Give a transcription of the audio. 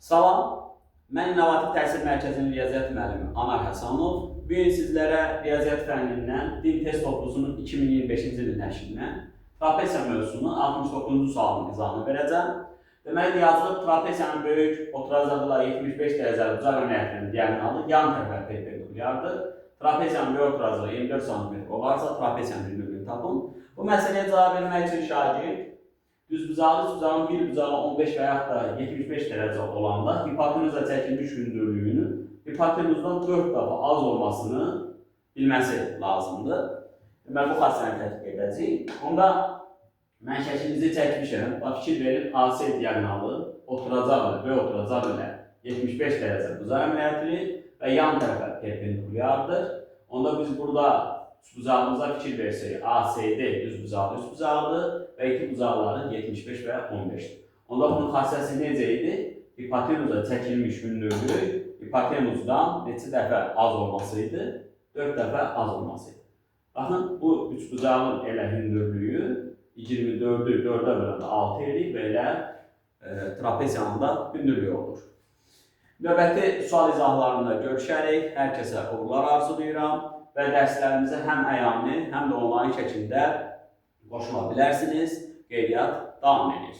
Salam, mən İnnovativ Təhsil Mərkəzinin Riyaziyyat müəllimi Anar Həsanov. Bu gün sizlərə riyaziyyat fənnindən din test toplusunun 2025-ci ilin nəşrindən trapesiya mövzusunu 69-cu sualın izahını verəcəm. Deməli, yazılıb trapesiyanın böyük oturacaqla 75 dərəcəli bucaq əməliyyatının diagonalı yan tərəfə perpendikulyardır. Trapesiyanın böyük oturacağı 24 cm olarsa trapesiyanın hündürlüyünü tapın. Bu məsələyə cavab vermək üçün şagird düzbucaqlı bucağın bir bucağı 15 və yaxud da 75 dərəcə olanda hipotenuza çəkilmiş hündürlüyünü hipotenuzdan 4 dəfə az olmasını bilməsi lazımdır. Deməli, bu xassəni tətbiq edəcəyik. Onda mən şəklimizi çəkmişəm. Fikir verin, AC diagonalı oturacaq və oturacaq ilə 75 dərəcə bucaq əməliyyatı və yan tərəfə perpendikulyardır. Onda biz burada bucağımıza fikir versək, ACD düz bucaqlı üst bucaqdır və iki bucaqların 75 və 15'dir. Onda bunun xassəsi necə idi? Hipotenuza çəkilmiş hündürlük hipotenuzdan neçə dəfə az olmasıydı? 4 dəfə az olmasıydı. Baxın, bu üç bucağın elə hündürlüyü 24'ü 4'ə böləndə 6 edir və elə trapesiyanın da hündürlüyü olur. Növbəti sual izahlarında görüşərək hər kəsə uğurlar arzulayıram və dərslərimizə həm əyani, həm də onlayn şəkildə qoşula bilərsiniz. Qeydiyyat davam edir.